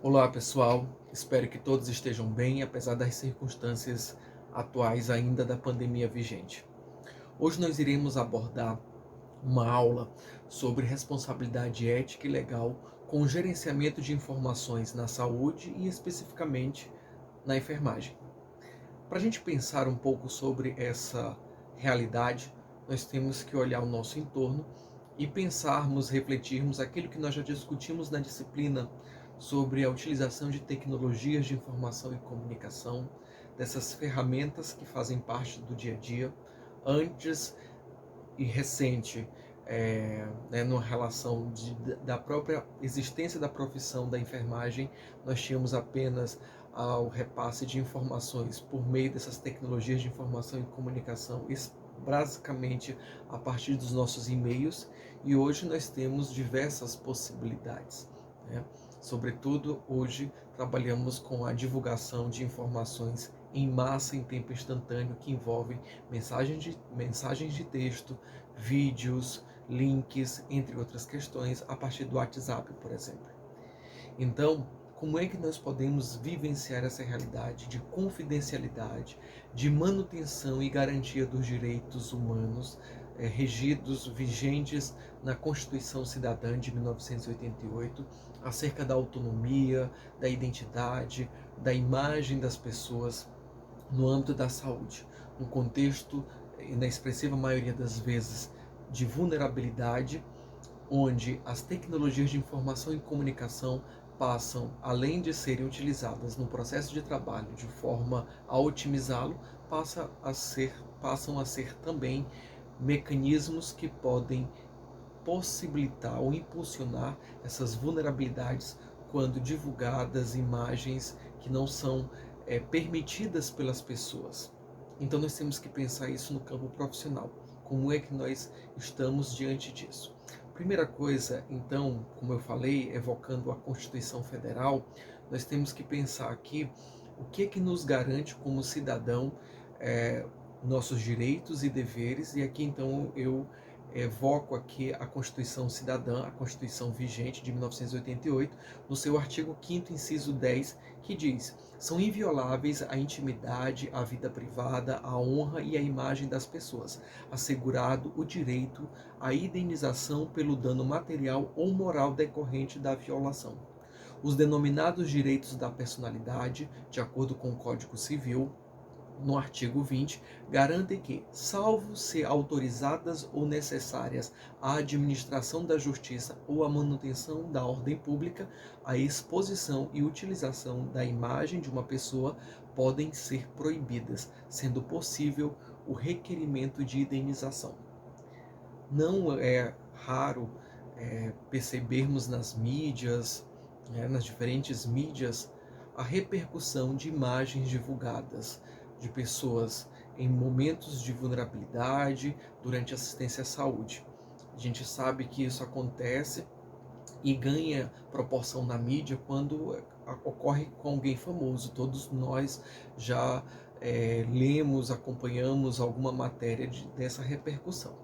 Olá pessoal, espero que todos estejam bem, apesar das circunstâncias atuais ainda da pandemia vigente. Hoje nós iremos abordar uma aula sobre responsabilidade ética e legal com o gerenciamento de informações na saúde e especificamente na enfermagem. Para a gente pensar um pouco sobre essa realidade, nós temos que olhar o nosso entorno e pensarmos, refletirmos aquilo que nós já discutimos na disciplina sobre a utilização de tecnologias de informação e comunicação, dessas ferramentas que fazem parte do dia a dia, antes e recente, numa relação da própria existência da profissão da enfermagem, nós tínhamos apenas o repasse de informações por meio dessas tecnologias de informação e comunicação, basicamente a partir dos nossos e-mails, e hoje nós temos diversas possibilidades, né? Sobretudo, hoje trabalhamos com a divulgação de informações em massa, em tempo instantâneo, que envolvem mensagens de texto, vídeos, links, entre outras questões, a partir do WhatsApp, por exemplo. Então, como é que nós podemos vivenciar essa realidade de confidencialidade, de manutenção e garantia dos direitos humanos, regidos, vigentes na Constituição Cidadã de 1988, acerca da autonomia, da identidade, da imagem das pessoas no âmbito da saúde, no contexto, na expressiva maioria das vezes, de vulnerabilidade, onde as tecnologias de informação e comunicação passam, além de serem utilizadas no processo de trabalho de forma a otimizá-lo, passam a ser também mecanismos que podem possibilitar ou impulsionar essas vulnerabilidades quando divulgadas imagens que não são permitidas pelas pessoas. Então nós temos que pensar isso no campo profissional. Como é que nós estamos diante disso? Primeira coisa, então, como eu falei, evocando a Constituição Federal, nós temos que pensar aqui o que é que nos garante como cidadão nossos direitos e deveres, e aqui então eu evoco aqui a Constituição Cidadã, a Constituição vigente de 1988, no seu artigo 5º, inciso 10, que diz: são invioláveis a intimidade, a vida privada, a honra e a imagem das pessoas, assegurado o direito à indenização pelo dano material ou moral decorrente da violação. Os denominados direitos da personalidade, de acordo com o Código Civil, no artigo 20, garantem que, salvo se autorizadas ou necessárias à administração da justiça ou à manutenção da ordem pública, a exposição e utilização da imagem de uma pessoa podem ser proibidas, sendo possível o requerimento de indenização. Não é raro percebermos nas mídias, nas diferentes mídias, a repercussão de imagens divulgadas de pessoas em momentos de vulnerabilidade durante assistência à saúde. A gente sabe que isso acontece e ganha proporção na mídia quando ocorre com alguém famoso. Todos nós já lemos, acompanhamos alguma matéria dessa repercussão.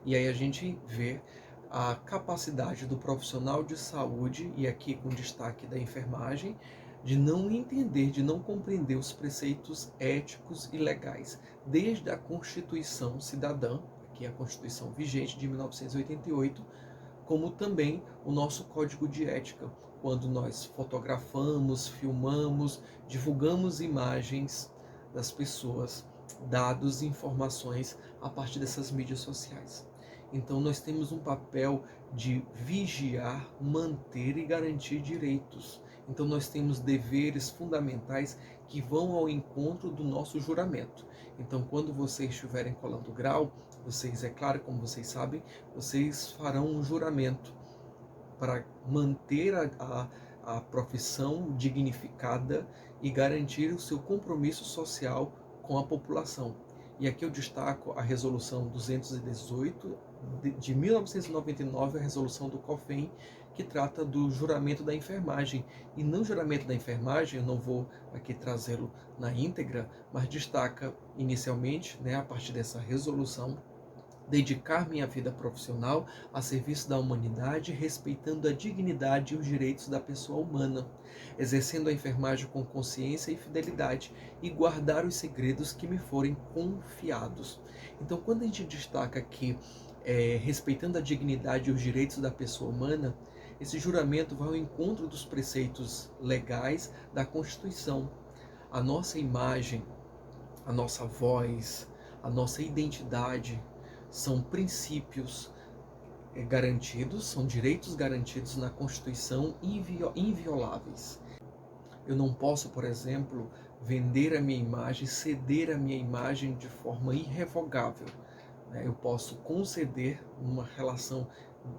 E aí a gente vê a capacidade do profissional de saúde, e aqui com destaque da enfermagem, de não entender, de não compreender os preceitos éticos e legais, desde a Constituição Cidadã, que é a Constituição vigente de 1988, como também o nosso Código de Ética, quando nós fotografamos, filmamos, divulgamos imagens das pessoas, dados e informações a partir dessas mídias sociais. Então nós temos um papel de vigiar, manter e garantir direitos. Então nós temos deveres fundamentais que vão ao encontro do nosso juramento. Então quando vocês estiverem colando grau, vocês, é claro, como vocês sabem, vocês farão um juramento para manter a profissão dignificada e garantir o seu compromisso social com a população. E aqui eu destaco a Resolução 218 de 1999, a Resolução do COFEN, que trata do juramento da enfermagem. E no juramento da enfermagem, eu não vou aqui trazê-lo na íntegra, mas destaca inicialmente, a partir dessa resolução, dedicar minha vida profissional a serviço da humanidade, respeitando a dignidade e os direitos da pessoa humana, exercendo a enfermagem com consciência e fidelidade e guardar os segredos que me forem confiados. Então, quando a gente destaca aqui, respeitando a dignidade e os direitos da pessoa humana, esse juramento vai ao encontro dos preceitos legais da Constituição. A nossa imagem, a nossa voz, a nossa identidade são princípios garantidos, são direitos garantidos na Constituição invioláveis. Eu não posso, por exemplo, vender a minha imagem, ceder a minha imagem de forma irrevogável. Eu posso conceder uma relação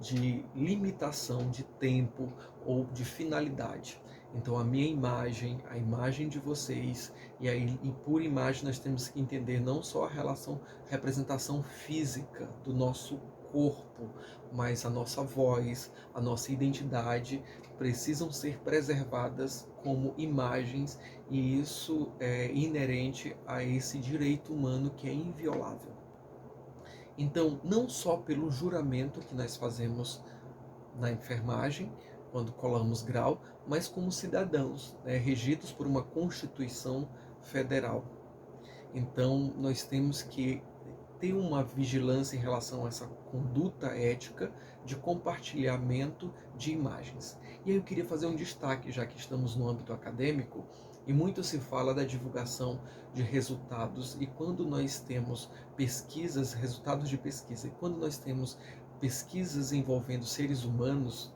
de limitação de tempo ou de finalidade. Então a minha imagem, a imagem de vocês, e por imagem nós temos que entender não só a representação física do nosso corpo, mas a nossa voz, a nossa identidade precisam ser preservadas como imagens, e isso é inerente a esse direito humano que é inviolável. Então, não só pelo juramento que nós fazemos na enfermagem, quando colamos grau, mas como cidadãos, regidos por uma Constituição Federal. Então, nós temos que ter uma vigilância em relação a essa conduta ética de compartilhamento de imagens. E aí eu queria fazer um destaque, já que estamos no âmbito acadêmico, e muito se fala da divulgação de resultados, e quando nós temos pesquisas, resultados de pesquisa, e quando nós temos pesquisas envolvendo seres humanos,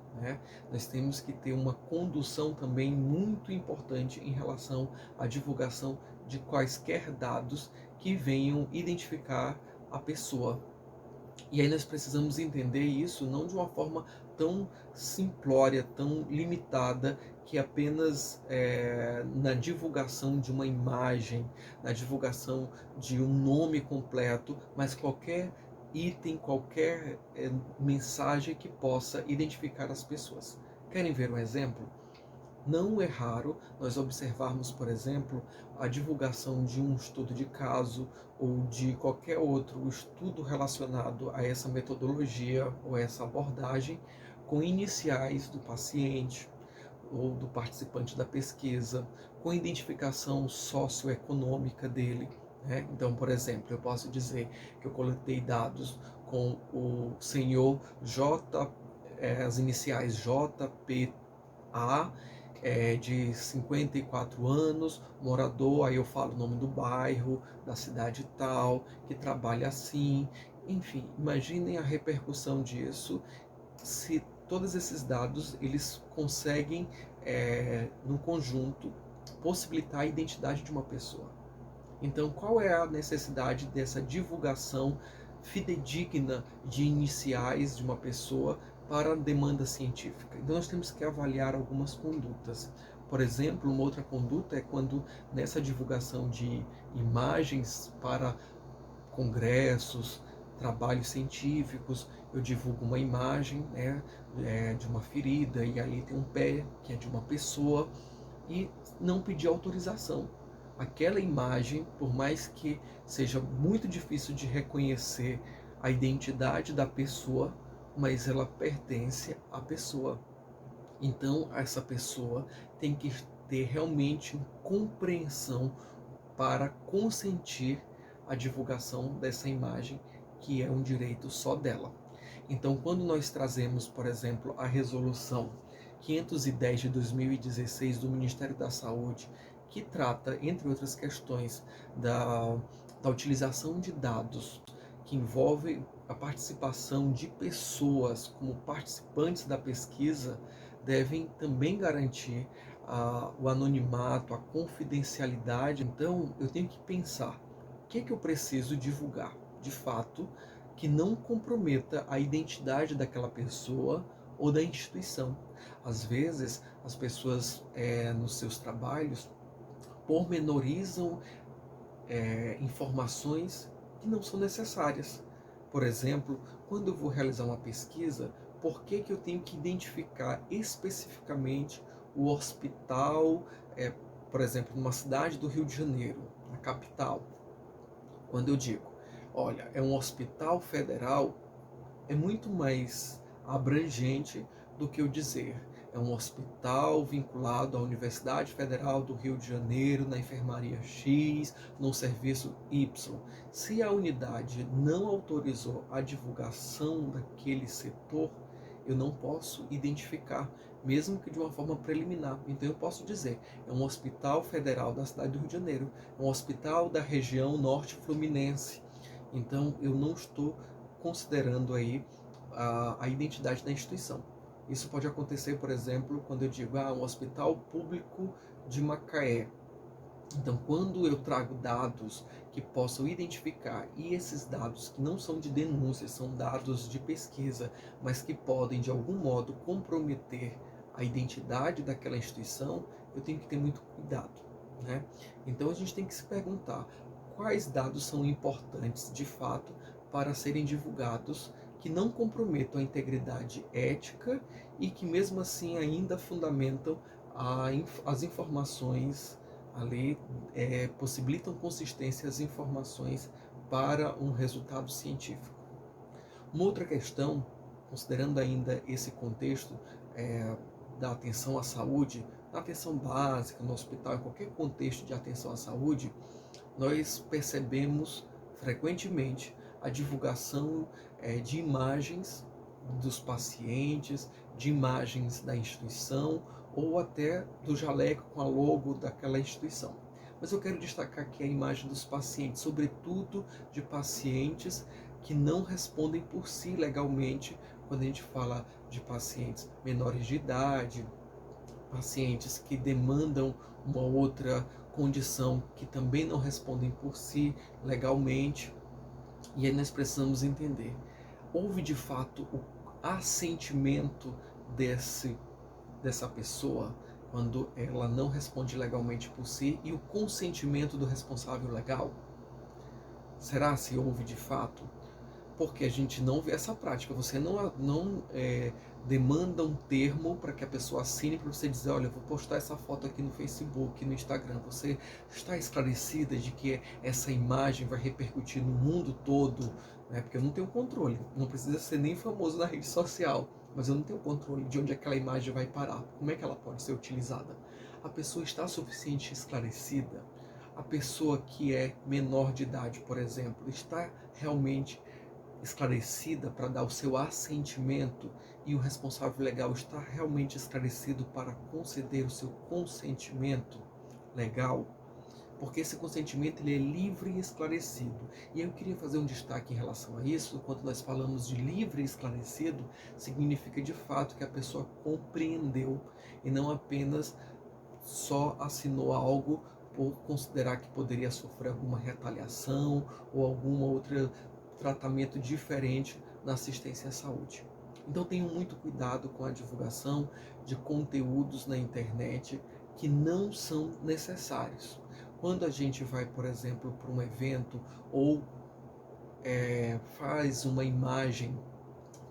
nós temos que ter uma condução também muito importante em relação à divulgação de quaisquer dados que venham identificar a pessoa. E aí nós precisamos entender isso não de uma forma tão simplória, tão limitada, que apenas na divulgação de uma imagem, na divulgação de um nome completo, mas qualquer item, qualquer mensagem que possa identificar as pessoas. Querem ver um exemplo? Não é raro nós observarmos, por exemplo, a divulgação de um estudo de caso ou de qualquer outro estudo relacionado a essa metodologia ou essa abordagem com iniciais do paciente ou do participante da pesquisa, com identificação socioeconômica dele. Então, por exemplo, eu posso dizer que eu coletei dados com o senhor J, as iniciais JPA, de 54 anos, morador, aí eu falo o nome do bairro, da cidade tal, que trabalha assim. Enfim, imaginem a repercussão disso se todos esses dados eles conseguem, no conjunto, possibilitar a identidade de uma pessoa. Então, qual é a necessidade dessa divulgação fidedigna de iniciais de uma pessoa para a demanda científica? Então, nós temos que avaliar algumas condutas. Por exemplo, uma outra conduta é quando, nessa divulgação de imagens para congressos, trabalhos científicos, eu divulgo uma imagem de uma ferida, e ali tem um pé que é de uma pessoa, e não pedir autorização. Aquela imagem, por mais que seja muito difícil de reconhecer a identidade da pessoa, mas ela pertence à pessoa. Então, essa pessoa tem que ter realmente compreensão para consentir a divulgação dessa imagem, que é um direito só dela. Então, quando nós trazemos, por exemplo, a resolução 510 de 2016 do Ministério da Saúde, que trata, entre outras questões, da utilização de dados que envolve a participação de pessoas como participantes da pesquisa, devem também garantir o anonimato, a confidencialidade. Então, eu tenho que pensar, o que é que eu preciso divulgar, de fato, que não comprometa a identidade daquela pessoa ou da instituição. Às vezes, as pessoas, nos seus trabalhos, pormenorizam informações que não são necessárias. Por exemplo, quando eu vou realizar uma pesquisa, por que eu tenho que identificar especificamente o hospital, por exemplo, numa cidade do Rio de Janeiro, na capital? Quando eu digo olha, é um hospital federal, é muito mais abrangente do que eu dizer é um hospital vinculado à Universidade Federal do Rio de Janeiro, na enfermaria X, no serviço Y. Se a unidade não autorizou a divulgação daquele setor, eu não posso identificar, mesmo que de uma forma preliminar. Então eu posso dizer, é um hospital federal da cidade do Rio de Janeiro, é um hospital da região norte fluminense. Então eu não estou considerando aí a identidade da instituição. Isso pode acontecer, por exemplo, quando eu digo um hospital público de Macaé. Então, quando eu trago dados que possam identificar, e esses dados que não são de denúncia, são dados de pesquisa, mas que podem, de algum modo, comprometer a identidade daquela instituição, eu tenho que ter muito cuidado, né? Então, a gente tem que se perguntar quais dados são importantes, de fato, para serem divulgados, que não comprometam a integridade ética e que, mesmo assim, ainda fundamentam as informações ali, possibilitam consistência às informações para um resultado científico. Uma outra questão, considerando ainda esse contexto da atenção à saúde, da atenção básica no hospital, em qualquer contexto de atenção à saúde, nós percebemos frequentemente a divulgação de imagens dos pacientes, de imagens da instituição ou até do jaleco com a logo daquela instituição. Mas eu quero destacar aqui a imagem dos pacientes, sobretudo de pacientes que não respondem por si legalmente, quando a gente fala de pacientes menores de idade, pacientes que demandam uma outra condição que também não respondem por si legalmente. E aí nós precisamos entender, houve de fato o assentimento dessa pessoa quando ela não responde legalmente por si e o consentimento do responsável legal? Será se houve de fato? Porque a gente não vê essa prática. Você não demanda um termo para que a pessoa assine para você dizer, olha, eu vou postar essa foto aqui no Facebook, no Instagram. Você está esclarecida de que essa imagem vai repercutir no mundo todo? Né? Porque eu não tenho controle. Não precisa ser nem famoso na rede social, mas eu não tenho controle de onde aquela imagem vai parar. Como é que ela pode ser utilizada? A pessoa está suficientemente esclarecida? A pessoa que é menor de idade, por exemplo, está realmente esclarecida para dar o seu assentimento e o responsável legal está realmente esclarecido para conceder o seu consentimento legal? Porque esse consentimento ele é livre e esclarecido. E eu queria fazer um destaque em relação a isso. Quando nós falamos de livre e esclarecido, significa de fato que a pessoa compreendeu e não apenas só assinou algo por considerar que poderia sofrer alguma retaliação ou algum outro tratamento diferente na assistência à saúde. Então tenham muito cuidado com a divulgação de conteúdos na internet que não são necessários. Quando a gente vai, por exemplo, para um evento ou faz uma imagem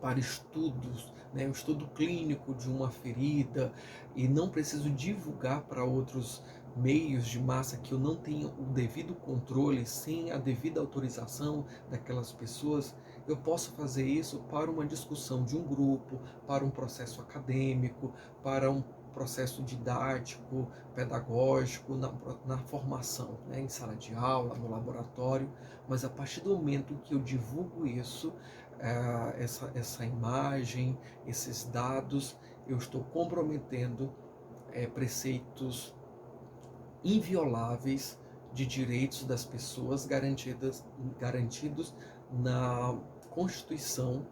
para estudos, um estudo clínico de uma ferida, e não preciso divulgar para outros meios de massa que eu não tenho o devido controle, sem a devida autorização daquelas pessoas, eu posso fazer isso para uma discussão de um grupo, para um processo acadêmico, para um processo didático, pedagógico, na formação, em sala de aula, no laboratório, mas a partir do momento que eu divulgo isso, essa imagem, esses dados, eu estou comprometendo preceitos invioláveis de direitos das pessoas garantidos na Constituição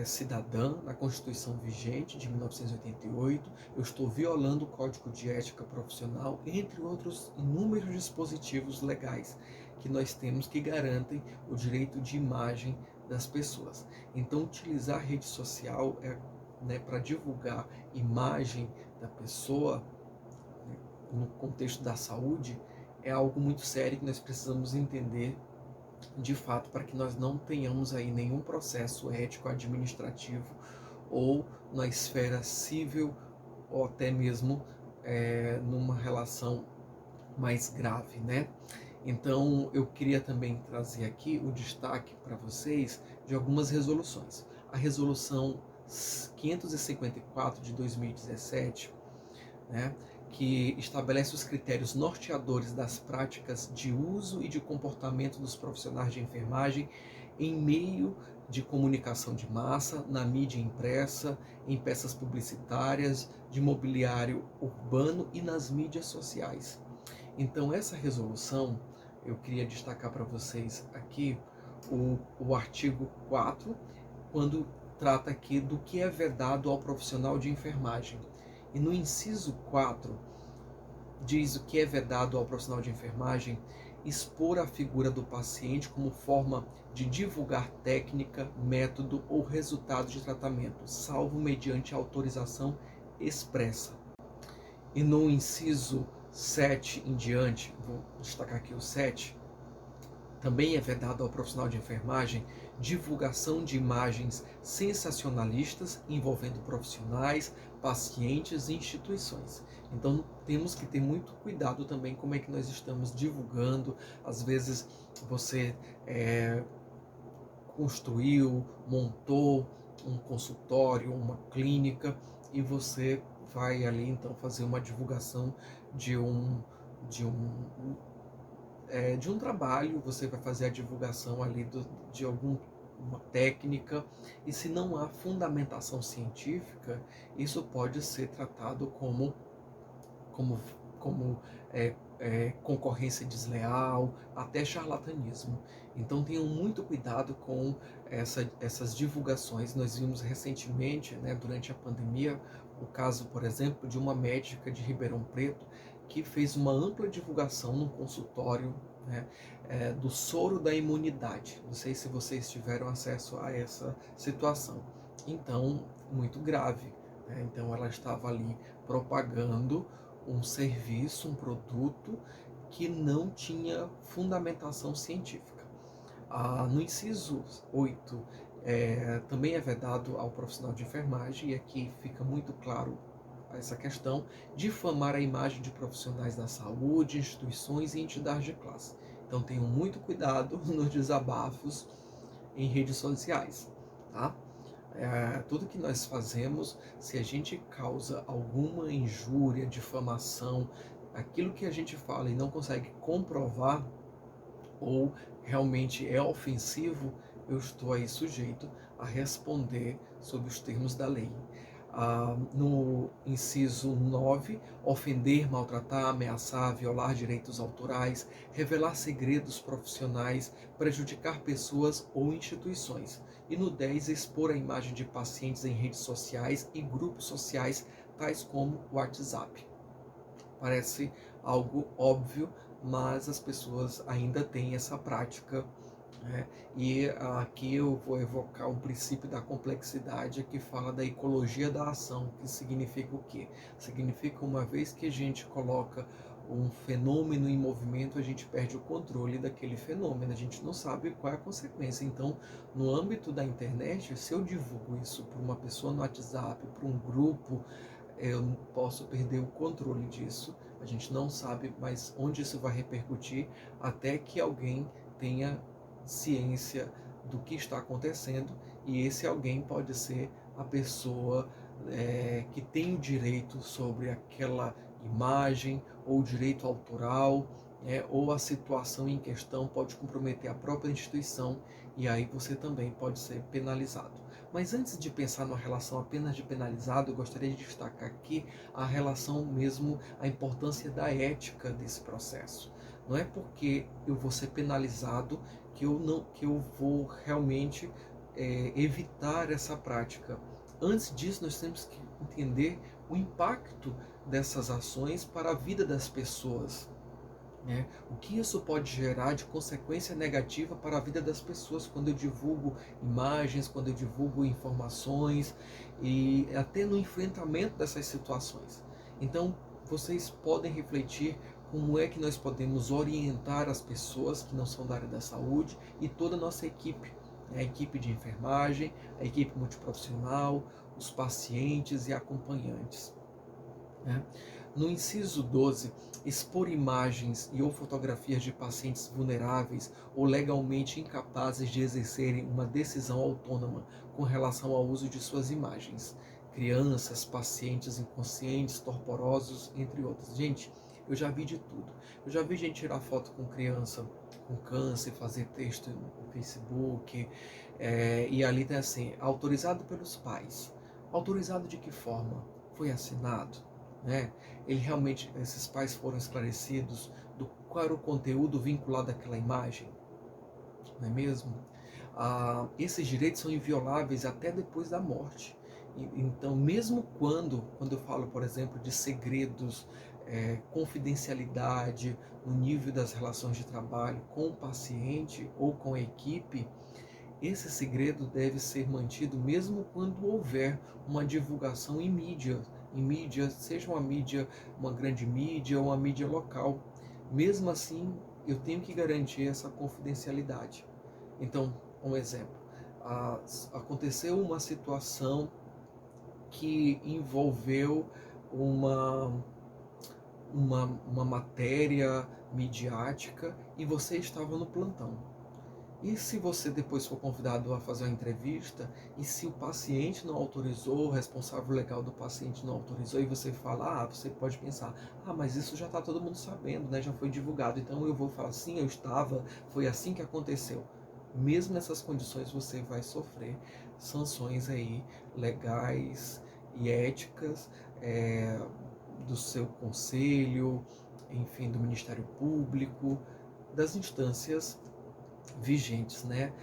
cidadã, na Constituição vigente de 1988, eu estou violando o Código de Ética Profissional, entre outros inúmeros dispositivos legais que nós temos que garantem o direito de imagem das pessoas. Então, utilizar a rede social para divulgar imagem da pessoa no contexto da saúde é algo muito sério que nós precisamos entender de fato, para que nós não tenhamos aí nenhum processo ético administrativo ou na esfera civil ou até mesmo numa relação mais grave, né? Então, eu queria também trazer aqui o destaque para vocês de algumas resoluções. A resolução 554 de 2017, né, que estabelece os critérios norteadores das práticas de uso e de comportamento dos profissionais de enfermagem em meio de comunicação de massa, na mídia impressa, em peças publicitárias, de mobiliário urbano e nas mídias sociais. Então, essa resolução, eu queria destacar para vocês aqui o artigo 4, quando trata aqui do que é vedado ao profissional de enfermagem. E no inciso 4, diz o que é vedado ao profissional de enfermagem: expor a figura do paciente como forma de divulgar técnica, método ou resultado de tratamento, salvo mediante autorização expressa. E no inciso 7 em diante, vou destacar aqui o 7, também é vedado ao profissional de enfermagem divulgação de imagens sensacionalistas envolvendo profissionais, pacientes e instituições. Então temos que ter muito cuidado também como é que nós estamos divulgando. Às vezes você construiu, montou um consultório, uma clínica, e você vai ali então fazer uma divulgação de de um de um trabalho, você vai fazer a divulgação ali de alguma técnica, e se não há fundamentação científica, isso pode ser tratado como, como concorrência desleal, até charlatanismo. Então tenham muito cuidado com essas divulgações. Nós vimos recentemente, né, durante a pandemia, o caso, por exemplo, de uma médica de Ribeirão Preto que fez uma ampla divulgação no consultório, né, do soro da imunidade. Não sei se vocês tiveram acesso a essa situação. Então, muito grave, né? Então ela estava ali propagando um serviço, um produto que não tinha fundamentação científica. No inciso 8, também é vedado ao profissional de enfermagem, e aqui fica muito claro essa questão: difamar a imagem de profissionais da saúde, instituições e entidades de classe. Então tenham muito cuidado nos desabafos em redes sociais, tá? Tudo que nós fazemos, se a gente causa alguma injúria, difamação, aquilo que a gente fala e não consegue comprovar, ou realmente é ofensivo, eu estou aí sujeito a responder sob os termos da lei. No inciso 9, ofender, maltratar, ameaçar, violar direitos autorais, revelar segredos profissionais, prejudicar pessoas ou instituições. E no 10, expor a imagem de pacientes em redes sociais e grupos sociais, tais como o WhatsApp. Parece algo óbvio, mas as pessoas ainda têm essa prática, né? E aqui eu vou evocar um princípio da complexidade que fala da ecologia da ação, que significa o quê? Significa, uma vez que a gente coloca um fenômeno em movimento, a gente perde o controle daquele fenômeno, a gente não sabe qual é a consequência. Então, no âmbito da internet, se eu divulgo isso para uma pessoa no WhatsApp, para um grupo, eu posso perder o controle disso. A gente não sabe mais onde isso vai repercutir, até que alguém tenha ciência do que está acontecendo, e esse alguém pode ser a pessoa que tem o direito sobre aquela imagem, ou o direito autoral, ou a situação em questão pode comprometer a própria instituição, e aí você também pode ser penalizado. Mas antes de pensar numa relação apenas de penalizado, eu gostaria de destacar aqui a relação mesmo, a importância da ética desse processo. Não é porque eu vou ser penalizado que eu vou realmente evitar essa prática. Antes disso, nós temos que entender o impacto dessas ações para a vida das pessoas. O que isso pode gerar de consequência negativa para a vida das pessoas quando eu divulgo imagens, quando eu divulgo informações, e até no enfrentamento dessas situações. Então, vocês podem refletir como é que nós podemos orientar as pessoas que não são da área da saúde e toda a nossa equipe, a equipe de enfermagem, a equipe multiprofissional, os pacientes e acompanhantes. né? No inciso 12, expor imagens e ou fotografias de pacientes vulneráveis ou legalmente incapazes de exercerem uma decisão autônoma com relação ao uso de suas imagens. Crianças, pacientes inconscientes, torporosos, entre outros. Gente, eu já vi de tudo. Eu já vi gente tirar foto com criança com câncer, fazer texto no Facebook, e ali tem assim, autorizado pelos pais. Autorizado de que forma? Foi assinado? Né? Ele realmente, esses pais foram esclarecidos do qual era o conteúdo vinculado àquela imagem, não é mesmo? Esses direitos são invioláveis até depois da morte. Então, mesmo quando eu falo, por exemplo, de segredos, confidencialidade no nível das relações de trabalho com o paciente ou com a equipe, esse segredo deve ser mantido mesmo quando houver uma divulgação em mídia, seja uma mídia, uma grande mídia ou uma mídia local. Mesmo assim, eu tenho que garantir essa confidencialidade. Então, um exemplo, aconteceu uma situação que envolveu uma, uma matéria midiática e você estava no plantão. E se você depois for convidado a fazer uma entrevista, e se o paciente não autorizou, o responsável legal do paciente não autorizou, e você fala, você pode pensar, mas isso já está todo mundo sabendo, né? Já foi divulgado, então eu vou falar, sim, eu estava, foi assim que aconteceu. Mesmo nessas condições você vai sofrer sanções aí legais e éticas do seu conselho, enfim, do Ministério Público, das instâncias vigentes, né,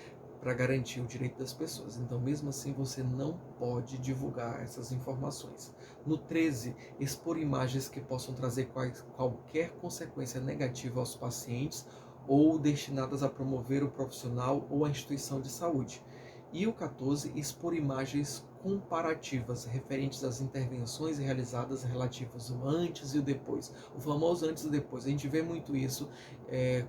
para garantir o direito das pessoas. Então, mesmo assim, você não pode divulgar essas informações. No 13, expor imagens que possam trazer qualquer consequência negativa aos pacientes ou destinadas a promover o profissional ou a instituição de saúde. E o 14, expor imagens comparativas referentes às intervenções realizadas relativas ao antes e o depois. O famoso antes e depois. A gente vê muito isso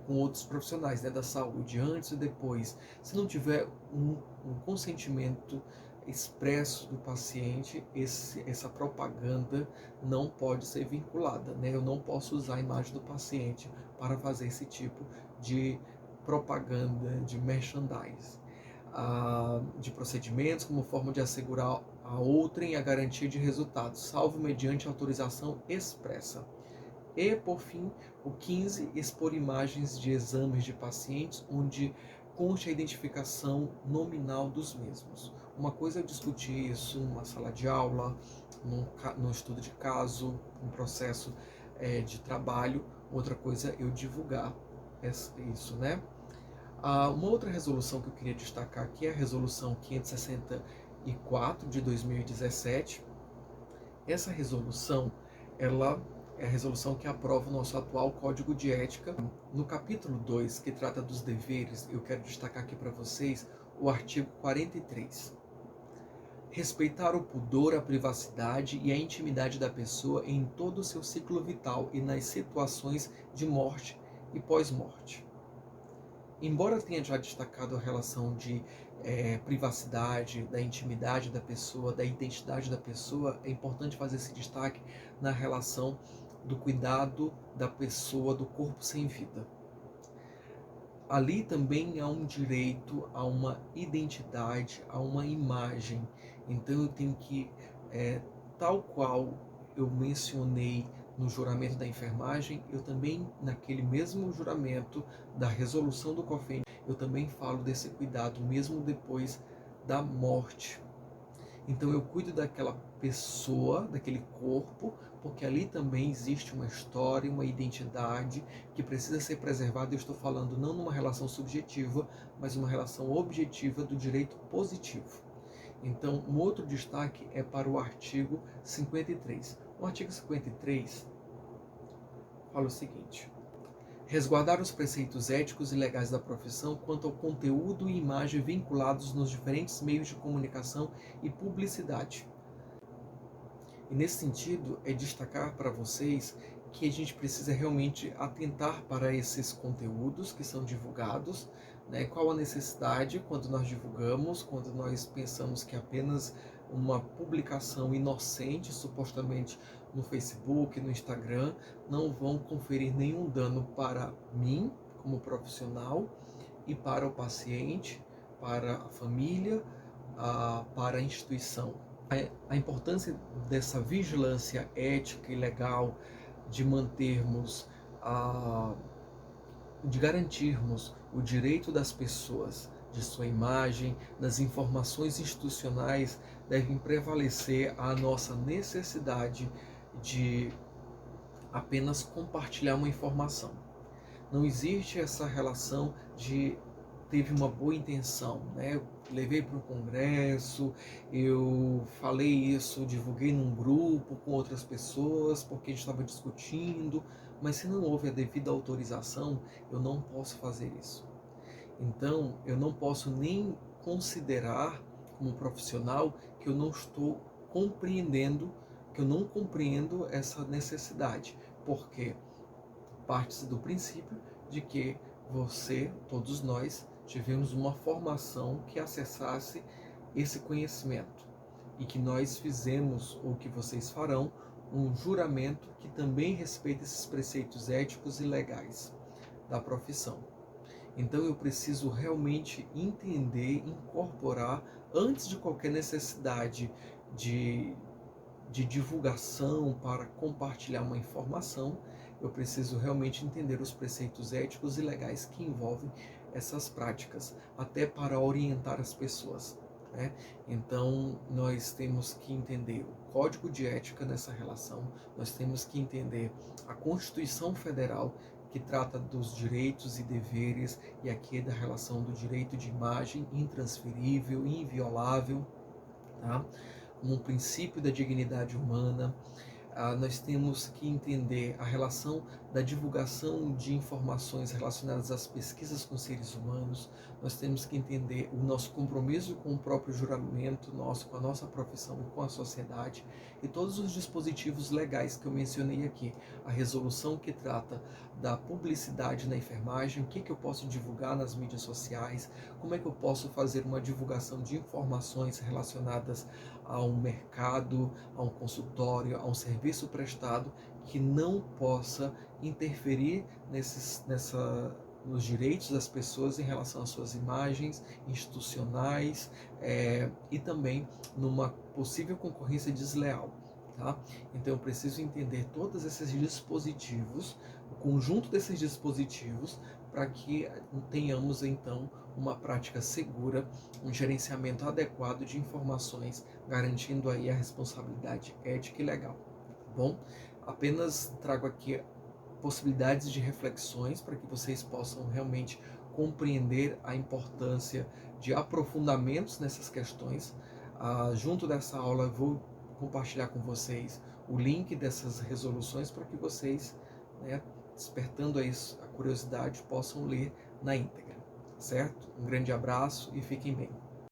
com outros profissionais, né, da saúde, antes e depois. Se não tiver um consentimento expresso do paciente, essa propaganda não pode ser vinculada, né? Eu não posso usar a imagem do paciente para fazer esse tipo de propaganda, de merchandising, de procedimentos como forma de assegurar a outrem a garantia de resultados, salvo mediante autorização expressa. E, por fim, o 15, expor imagens de exames de pacientes onde conste a identificação nominal dos mesmos. Uma coisa é discutir isso numa sala de aula, num estudo de caso, num processo de trabalho, outra coisa é eu divulgar isso, né? Uma outra resolução que eu queria destacar aqui é a resolução 564 de 2017. Essa resolução, ela é a resolução que aprova o nosso atual Código de Ética. No capítulo 2, que trata dos deveres, eu quero destacar aqui para vocês o artigo 43. Respeitar o pudor, a privacidade e a intimidade da pessoa em todo o seu ciclo vital e nas situações de morte e pós-morte. Embora tenha já destacado a relação de privacidade, da intimidade da pessoa, da identidade da pessoa, é importante fazer esse destaque na relação do cuidado da pessoa, do corpo sem vida. Ali também há um direito a uma identidade, a uma imagem. Então eu tenho que, tal qual eu mencionei no juramento da enfermagem, eu também, naquele mesmo juramento da resolução do COFEN, eu também falo desse cuidado, mesmo depois da morte. Então eu cuido daquela pessoa, daquele corpo, porque ali também existe uma história, uma identidade que precisa ser preservada. Eu estou falando não numa relação subjetiva, mas uma relação objetiva do direito positivo. Então, um outro destaque é para o artigo 53. O artigo 53 fala o seguinte: resguardar os preceitos éticos e legais da profissão quanto ao conteúdo e imagem vinculados nos diferentes meios de comunicação e publicidade. E nesse sentido, é destacar para vocês que a gente precisa realmente atentar para esses conteúdos que são divulgados, né? Qual a necessidade quando nós divulgamos, quando nós pensamos que apenas uma publicação inocente, supostamente no Facebook, no Instagram, não vão conferir nenhum dano para mim, como profissional, e para o paciente, para a família, para a instituição. A importância dessa vigilância ética e legal, de mantermos, de garantirmos o direito das pessoas de sua imagem, das informações institucionais, devem prevalecer a nossa necessidade de apenas compartilhar uma informação. Não existe essa relação de teve uma boa intenção, né? Eu levei para o congresso, eu falei isso, divulguei num grupo com outras pessoas porque a gente estava discutindo, mas se não houve a devida autorização, eu não posso fazer isso. Então, eu não posso nem considerar como profissional que eu não estou compreendendo, que eu não compreendo essa necessidade, porque parte-se do princípio de que você, todos nós, tivemos uma formação que acessasse esse conhecimento e que nós fizemos, ou que vocês farão, um juramento que também respeita esses preceitos éticos e legais da profissão. Então eu preciso realmente entender, incorporar, antes de qualquer necessidade de divulgação para compartilhar uma informação, eu preciso realmente entender os preceitos éticos e legais que envolvem essas práticas, até para orientar as pessoas, né? Então, nós temos que entender o Código de Ética nessa relação, nós temos que entender a Constituição Federal, que trata dos direitos e deveres, e aqui da relação do direito de imagem intransferível, inviolável, tá? Como um princípio da dignidade humana. Nós temos que entender a relação da divulgação de informações relacionadas às pesquisas com seres humanos. Nós temos que entender o nosso compromisso com o próprio juramento nosso, com a nossa profissão e com a sociedade, e todos os dispositivos legais que eu mencionei aqui. A resolução que trata da publicidade na enfermagem, o que eu posso divulgar nas mídias sociais, como é que eu posso fazer uma divulgação de informações relacionadas a um mercado, a um consultório, a um serviço prestado que não possa interferir nos direitos das pessoas em relação às suas imagens institucionais, e também numa possível concorrência desleal. Tá? Então eu preciso entender todos esses dispositivos, o conjunto desses dispositivos, para que tenhamos então uma prática segura, um gerenciamento adequado de informações, garantindo aí a responsabilidade ética e legal. Tá bom? Apenas trago aqui possibilidades de reflexões para que vocês possam realmente compreender a importância de aprofundamentos nessas questões. Junto dessa aula eu vou compartilhar com vocês o link dessas resoluções para que vocês, né, despertando aí a curiosidade, possam ler na íntegra, certo? Um grande abraço e fiquem bem.